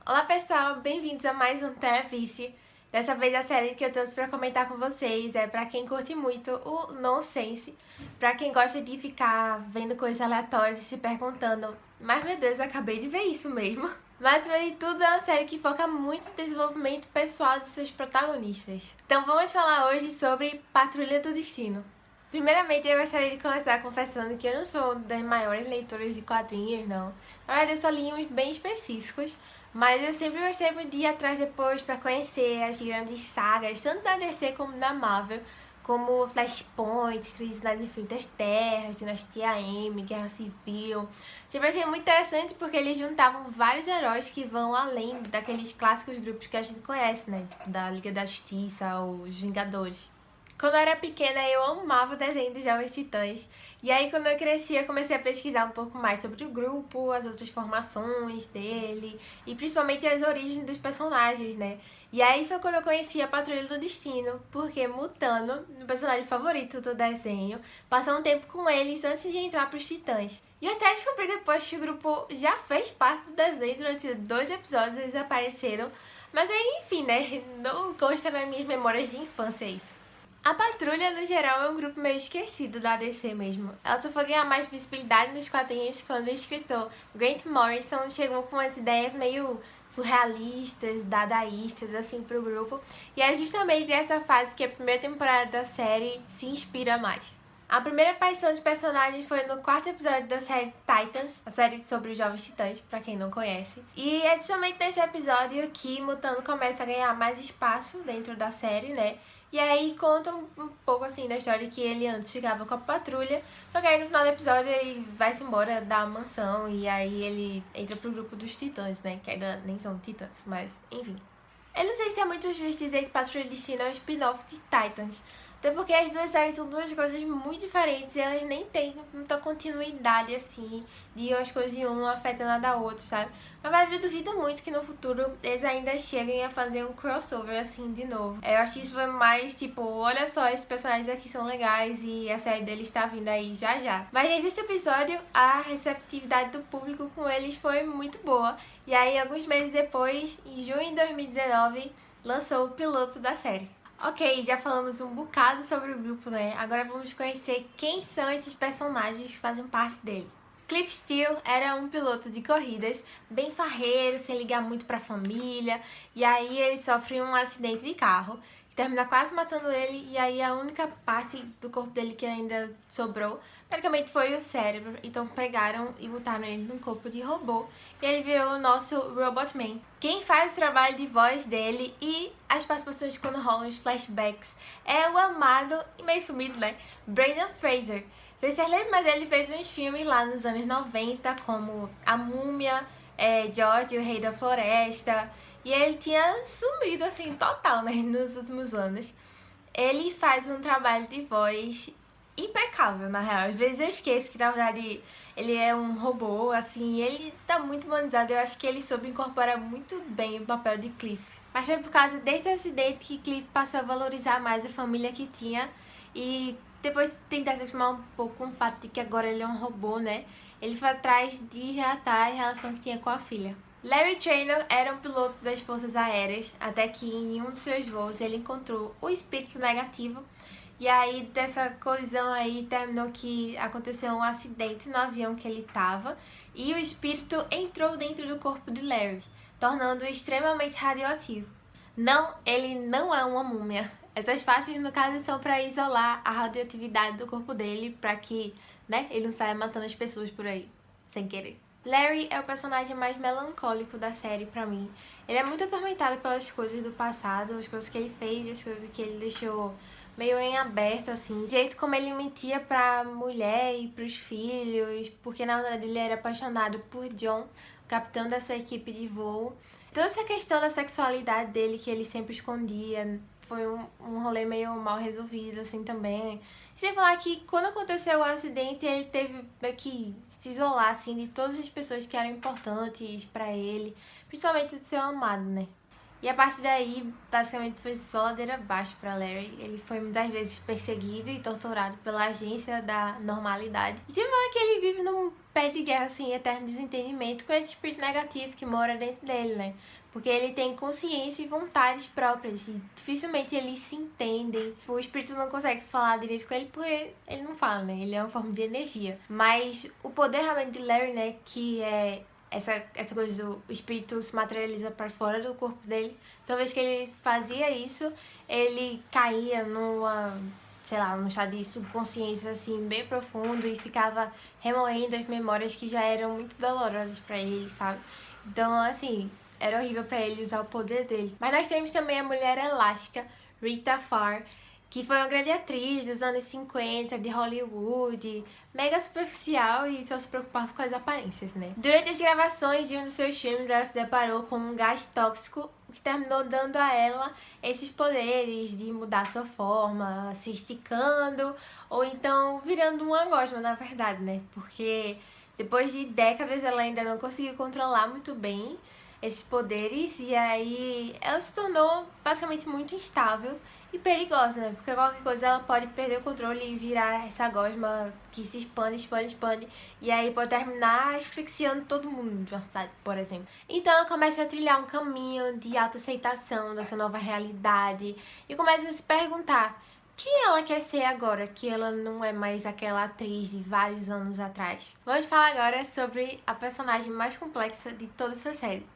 Olá pessoal, bem-vindos a mais um Televice. Dessa vez a série que eu trouxe pra comentar com vocês é pra quem curte muito o nonsense, pra quem gosta de ficar vendo coisas aleatórias e se perguntando, mas meu Deus, eu acabei de ver isso mesmo. Mas, acima de tudo, é uma série que foca muito no desenvolvimento pessoal de seus protagonistas. Então vamos falar hoje sobre Patrulha do Destino. Primeiramente, eu gostaria de começar confessando que eu não sou das maiores leitoras de quadrinhos, não. Na verdade, eu só li uns bem específicos, mas eu sempre gostei muito de ir atrás depois para conhecer as grandes sagas, tanto da DC como da Marvel, como Flashpoint, Crise nas Infinitas Terras, Dinastia M, Guerra Civil. Sempre achei muito interessante porque eles juntavam vários heróis que vão além daqueles clássicos grupos que a gente conhece, né? Tipo da Liga da Justiça ou os Vingadores. Quando eu era pequena, eu amava o desenho dos Jovens Titãs. E aí, quando eu cresci, eu comecei a pesquisar um pouco mais sobre o grupo, as outras formações dele e principalmente as origens dos personagens, né? E aí foi quando eu conheci a Patrulha do Destino, porque Mutano, meu personagem favorito do desenho, passou um tempo com eles antes de entrar pros Titãs. E eu até descobri depois que o grupo já fez parte do desenho durante 2 episódios, eles apareceram. Mas aí, enfim, né? Não consta nas minhas memórias de infância isso. A Patrulha, no geral, é um grupo meio esquecido da DC mesmo. Ela só foi ganhar mais visibilidade nos quadrinhos quando o escritor Grant Morrison chegou com umas ideias meio surrealistas, dadaístas, assim, pro grupo. E é justamente essa fase que a primeira temporada da série se inspira mais. A primeira aparição de personagens foi no 4º episódio da série Titans, a série sobre os Jovens Titãs, pra quem não conhece. E é justamente nesse episódio que Mutano começa a ganhar mais espaço dentro da série, né? E aí conta um pouco assim da história que ele antes ficava com a patrulha, só que aí no final do episódio ele vai-se embora da mansão e aí ele entra pro grupo dos Titãs, né? Que ainda nem são Titãs, mas enfim. Eu não sei se é muito justo dizer que Patrulha Destino é um spin-off de Titans. Até porque as duas séries são duas coisas muito diferentes e elas nem têm muita continuidade, assim, de as coisas de uma afetando a da outra, sabe? Na verdade, eu duvido muito que no futuro eles ainda cheguem a fazer um crossover, assim, de novo. Eu acho que isso foi mais, tipo, olha só, esses personagens aqui são legais e a série deles tá vindo aí já já. Mas nesse episódio, a receptividade do público com eles foi muito boa. E aí, alguns meses depois, em junho de 2019, lançou o piloto da série. Ok, já falamos um bocado sobre o grupo, né? Agora vamos conhecer quem são esses personagens que fazem parte dele. Cliff Steele era um piloto de corridas, bem farreiro, sem ligar muito pra família, e aí ele sofre um acidente de carro, que termina quase matando ele, e aí a única parte do corpo dele que ainda sobrou, praticamente foi o cérebro, então pegaram e botaram ele num corpo de robô, e ele virou o nosso Robotman. Quem faz o trabalho de voz dele e as participações quando rolam os flashbacks é o amado e meio sumido, né? Brendan Fraser. Vocês lembram, mas ele fez uns filmes lá nos anos 90, como A Múmia, George, o Rei da Floresta, e ele tinha sumido, assim, total, né, nos últimos anos. Ele faz um trabalho de voz impecável, na real. Às vezes eu esqueço que, na verdade, ele é um robô, assim, e ele tá muito humanizado. Eu acho que ele soube incorporar muito bem o papel de Cliff. Mas foi por causa desse acidente que Cliff passou a valorizar mais a família que tinha e depois tentar se acostumar um pouco com o fato de que agora ele é um robô, né? Ele foi atrás de reatar a relação que tinha com a filha. Larry Trainor era um piloto das forças aéreas, até que em um de seus voos ele encontrou o espírito negativo. E aí, dessa colisão aí, terminou que aconteceu um acidente no avião que ele estava e o espírito entrou dentro do corpo de Larry, tornando-o extremamente radioativo. Não, ele não é uma múmia. Essas faixas, no caso, são para isolar a radioatividade do corpo dele, para que, né, ele não saia matando as pessoas por aí, sem querer. Larry é o personagem mais melancólico da série pra mim. Ele é muito atormentado pelas coisas do passado, as coisas que ele fez e as coisas que ele deixou meio em aberto, assim. O jeito como ele mentia pra mulher e pros filhos, porque na verdade ele era apaixonado por John, o capitão da sua equipe de voo. Toda essa questão da sexualidade dele que ele sempre escondia, foi um rolê meio mal resolvido, assim, também. Sem falar que quando aconteceu o acidente, ele teve meio que se isolar, assim, de todas as pessoas que eram importantes pra ele, principalmente do seu amado, né? E a partir daí, basicamente, foi só ladeira abaixo pra Larry. Ele foi muitas vezes perseguido e torturado pela agência da normalidade. E tem uma que ele vive num pé de guerra, assim, eterno desentendimento com esse espírito negativo que mora dentro dele, né? Porque ele tem consciência e vontades próprias. E dificilmente eles se entendem. O espírito não consegue falar direito com ele porque ele não fala, né? Ele é uma forma de energia. Mas o poder realmente de Larry, né? Que é essa coisa do espírito se materializa para fora do corpo dele. Toda vez que ele fazia isso, ele caía numa, sei lá, num estado de subconsciência assim bem profundo e ficava remoendo as memórias que já eram muito dolorosas para ele, sabe? Então, assim, era horrível para ele usar o poder dele. Mas nós temos também a mulher elástica, Rita Farr, que foi uma grande atriz dos anos 50, de Hollywood, mega superficial e só se preocupava com as aparências, né? Durante as gravações de um dos seus filmes, ela se deparou com um gás tóxico que terminou dando a ela esses poderes de mudar sua forma, se esticando, ou então virando uma gosma, na verdade, né? Porque depois de décadas ela ainda não conseguiu controlar muito bem esses poderes e aí ela se tornou basicamente muito instável e perigosa, né? Porque qualquer coisa ela pode perder o controle e virar essa gosma que se expande e aí pode terminar asfixiando todo mundo de uma cidade, por exemplo. Então ela começa a trilhar um caminho de autoaceitação dessa nova realidade e começa a se perguntar quem ela quer ser agora, que ela não é mais aquela atriz de vários anos atrás. Vamos falar agora sobre a personagem mais complexa de toda essa série,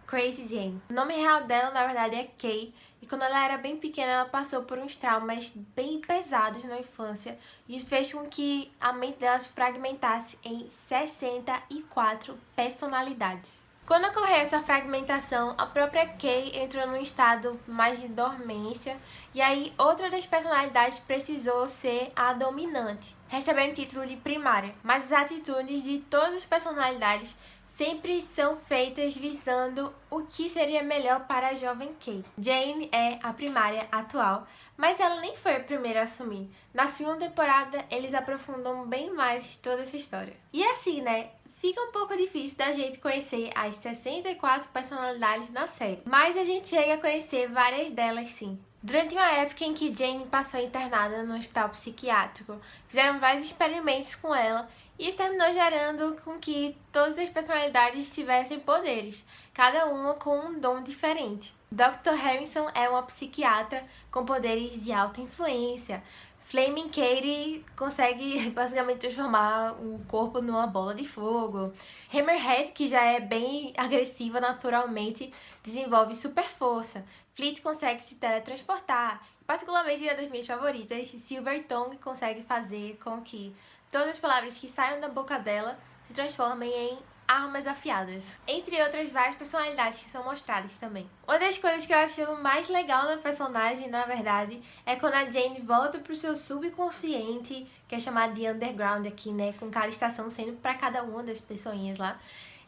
Crazy Jane. O nome real dela, na verdade, é Kay, e quando ela era bem pequena, ela passou por uns traumas bem pesados na infância, e isso fez com que a mente dela se fragmentasse em 64 personalidades. Quando ocorreu essa fragmentação, a própria Kay entrou num estado mais de dormência, e aí outra das personalidades precisou ser a dominante, recebendo o título de primária. Mas as atitudes de todas as personalidades sempre são feitas visando o que seria melhor para a jovem Kay. Jane é a primária atual, mas ela nem foi a primeira a assumir. Na segunda temporada, eles aprofundam bem mais toda essa história. E assim, né? Fica um pouco difícil da gente conhecer as 64 personalidades na série, mas a gente chega a conhecer várias delas sim. Durante uma época em que Jane passou internada no hospital psiquiátrico, fizeram vários experimentos com ela e isso terminou gerando com que todas as personalidades tivessem poderes, cada uma com um dom diferente. Dr. Harrison é uma psiquiatra com poderes de alta influência. Flaming Katie consegue basicamente transformar o corpo numa bola de fogo. Hammerhead, que já é bem agressiva naturalmente, desenvolve super força. Fleet consegue se teletransportar. Particularmente uma das minhas favoritas, Silver Tongue consegue fazer com que todas as palavras que saiam da boca dela se transformem em armas afiadas, entre outras várias personalidades que são mostradas também. Uma das coisas que eu acho mais legal na personagem, na verdade, é quando a Jane volta pro seu subconsciente, que é chamado de underground aqui, né, com cada estação sendo para cada uma das pessoinhas lá.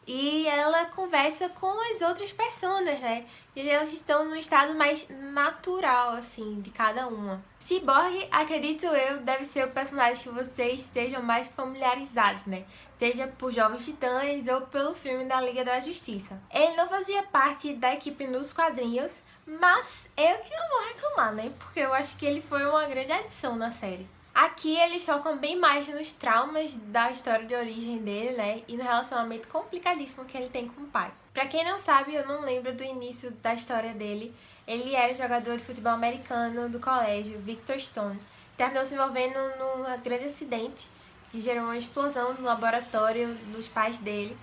E ela conversa com as outras personas, né? E elas estão num estado mais natural, assim, de cada uma. Cyborg, acredito eu, deve ser o personagem que vocês estejam mais familiarizados, né? Seja por Jovens Titãs ou pelo filme da Liga da Justiça. Ele não fazia parte da equipe nos quadrinhos, mas eu que não vou reclamar, né? Porque eu acho que ele foi uma grande adição na série. Aqui eles focam bem mais nos traumas da história de origem dele, né? E no relacionamento complicadíssimo que ele tem com o pai. Pra quem não sabe, eu não lembro do início da história dele. Ele era jogador de futebol americano do colégio, Victor Stone. Terminou se envolvendo num grande acidente que gerou uma explosão no laboratório dos pais dele.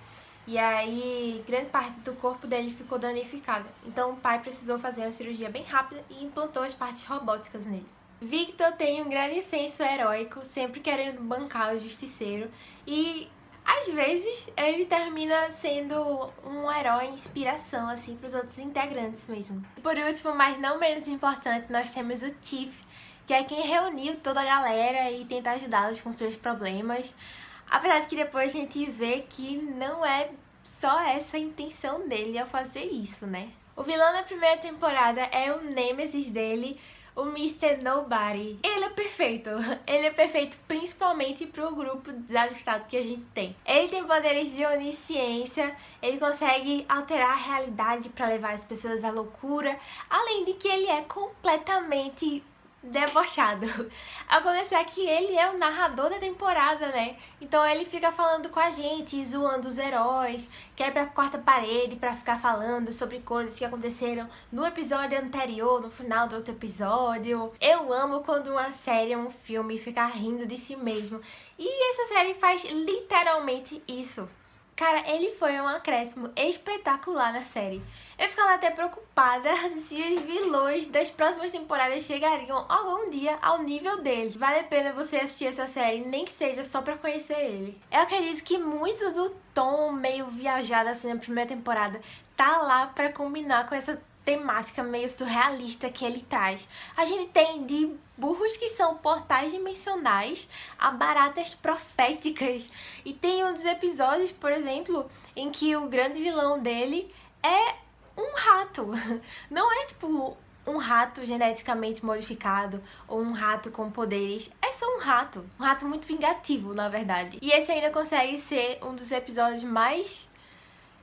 E aí, grande parte do corpo dele ficou danificada. Então o pai precisou fazer uma cirurgia bem rápida e implantou as partes robóticas nele. Victor tem um grande senso heróico, sempre querendo bancar o justiceiro, e às vezes ele termina sendo um herói inspiração assim para os outros integrantes mesmo. E por último, mas não menos importante, nós temos o Chief, que é quem reuniu toda a galera e tenta ajudá-los com seus problemas. Apesar de que depois a gente vê que não é só essa a intenção dele ao fazer isso, né? O vilão da primeira temporada é o nêmesis dele, o Mr. Nobody. Ele é perfeito. Ele é perfeito principalmente pro grupo desajustado que a gente tem. Ele tem poderes de onisciência, ele consegue alterar a realidade para levar as pessoas à loucura, além de que ele é completamente debochado. Ao começar que ele é o narrador da temporada, né? Então ele fica falando com a gente, zoando os heróis, quebra a quarta parede pra ficar falando sobre coisas que aconteceram no episódio anterior, no final do outro episódio. Eu amo quando uma série, um filme fica rindo de si mesmo. E essa série faz literalmente isso. Cara, ele foi um acréscimo espetacular na série. Eu ficava até preocupada se os vilões das próximas temporadas chegariam algum dia ao nível dele. Vale a pena você assistir essa série, nem que seja só pra conhecer ele. Eu acredito que muito do tom meio viajado assim na primeira temporada tá lá pra combinar com essa temática meio surrealista que ele traz. A gente tem de burros que são portais dimensionais a baratas proféticas. E tem um dos episódios, por exemplo, em que o grande vilão dele é um rato. Não é tipo um rato geneticamente modificado ou um rato com poderes. É só um rato. Um rato muito vingativo, na verdade. E esse ainda consegue ser um dos episódios mais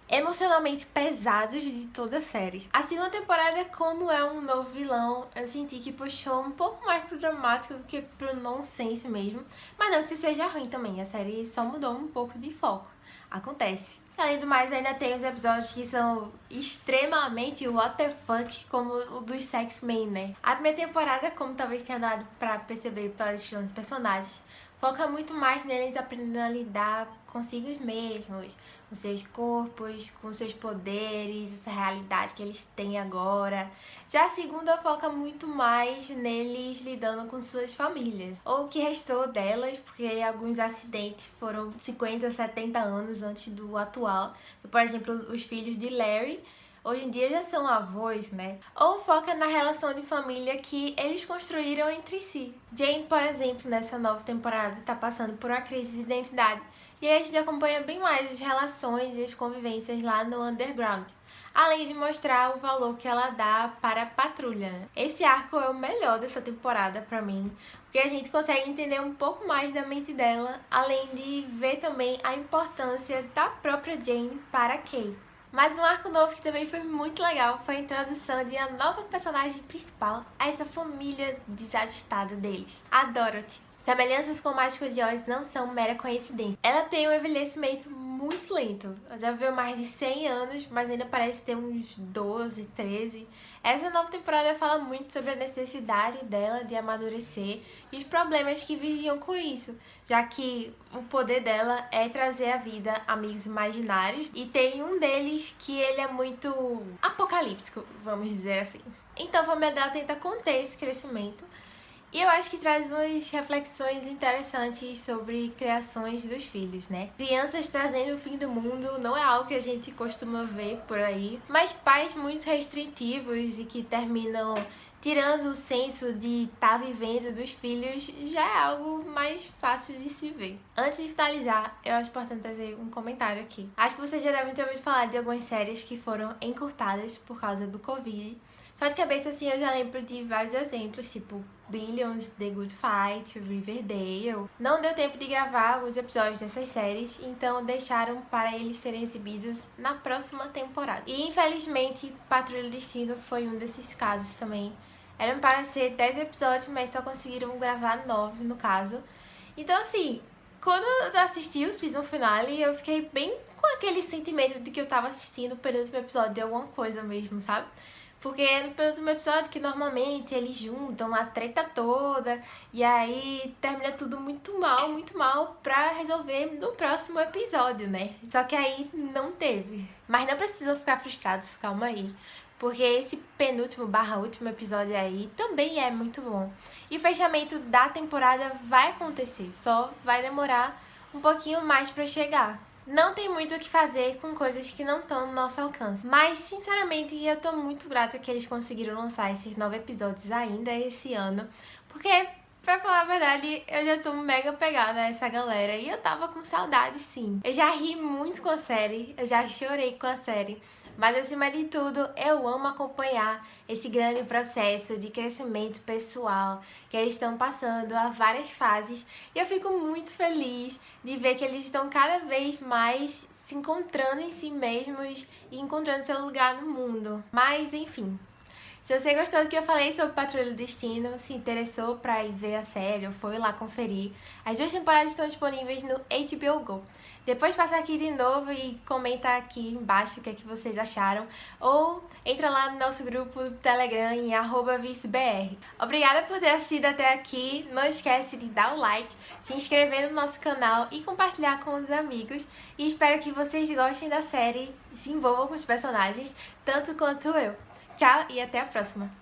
emocionalmente pesados de toda a série. A segunda temporada, como é um novo vilão, eu senti que puxou um pouco mais pro dramático do que pro nonsense mesmo. Mas não que isso seja ruim também, a série só mudou um pouco de foco. Acontece. Além do mais, ainda tem os episódios que são extremamente what the fuck, como o dos Sex-Men, né? A primeira temporada, como talvez tenha dado pra perceber pelas estilos dos personagens, foca muito mais neles aprendendo a lidar consigo mesmos, com seus corpos, com seus poderes, essa realidade que eles têm agora. Já a segunda foca muito mais neles lidando com suas famílias, ou o que restou delas, porque alguns acidentes foram 50 ou 70 anos antes do atual. Por exemplo, os filhos de Larry hoje em dia já são avós, né? Ou foca na relação de família que eles construíram entre si. Jane, por exemplo, nessa nova temporada, tá passando por uma crise de identidade. E aí a gente acompanha bem mais as relações e as convivências lá no underground. Além de mostrar o valor que ela dá para a patrulha, né? Esse arco é o melhor dessa temporada pra mim, porque a gente consegue entender um pouco mais da mente dela, além de ver também a importância da própria Jane para Kay. Mas um arco novo que também foi muito legal foi a introdução de uma nova personagem principal a essa família desajustada deles, a Dorothy. Semelhanças com o Mágico de Oz não são mera coincidência. Ela tem um envelhecimento muito lento. Ela já viveu mais de 100 anos, mas ainda parece ter uns 12, 13. Essa nova temporada fala muito sobre a necessidade dela de amadurecer e os problemas que viriam com isso, já que o poder dela é trazer à vida amigos imaginários e tem um deles que ele é muito apocalíptico, vamos dizer assim. Então a família dela tenta conter esse crescimento. E eu acho que traz umas reflexões interessantes sobre criações dos filhos, né? Crianças trazendo o fim do mundo não é algo que a gente costuma ver por aí, mas pais muito restritivos e que terminam tirando o senso de estar vivendo dos filhos já é algo mais fácil de se ver. Antes de finalizar, eu acho importante trazer um comentário aqui. Acho que vocês já devem ter ouvido falar de algumas séries que foram encurtadas por causa do Covid. Só de cabeça, assim, eu já lembro de vários exemplos, tipo Billions, The Good Fight, Riverdale. Não deu tempo de gravar os episódios dessas séries, então deixaram para eles serem exibidos na próxima temporada. E infelizmente, Patrulha do Destino foi um desses casos também. Eram para ser 10 episódios, mas só conseguiram gravar 9 no caso. Então, assim, quando eu assisti o season finale, eu fiquei bem com aquele sentimento de que eu tava assistindo o penúltimo episódio de alguma coisa mesmo, sabe? Porque no penúltimo episódio que normalmente eles juntam a treta toda e aí termina tudo muito mal pra resolver no próximo episódio, né? Só que aí não teve. Mas não precisam ficar frustrados, calma aí. Porque esse penúltimo / último episódio aí também é muito bom. E o fechamento da temporada vai acontecer, só vai demorar um pouquinho mais pra chegar. Não tem muito o que fazer com coisas que não estão no nosso alcance. Mas, sinceramente, eu tô muito grata que eles conseguiram lançar esses 9 episódios ainda esse ano. Porque, pra falar a verdade, eu já tô mega pegada a essa galera. E eu tava com saudade, sim. Eu já ri muito com a série, eu já chorei com a série. Mas acima de tudo, eu amo acompanhar esse grande processo de crescimento pessoal que eles estão passando a várias fases, e eu fico muito feliz de ver que eles estão cada vez mais se encontrando em si mesmos e encontrando seu lugar no mundo. Mas enfim, se você gostou do que eu falei sobre Patrulha do Destino, se interessou pra ir ver a série ou foi lá conferir, as 2 temporadas estão disponíveis no HBO Go. Depois passa aqui de novo e comenta aqui embaixo o que é que vocês acharam, ou entra lá no nosso grupo do Telegram em @vicebr. Obrigada por ter assistido até aqui, não esquece de dar o like, se inscrever no nosso canal e compartilhar com os amigos, e espero que vocês gostem da série e se envolvam com os personagens tanto quanto eu. Tchau e até a próxima!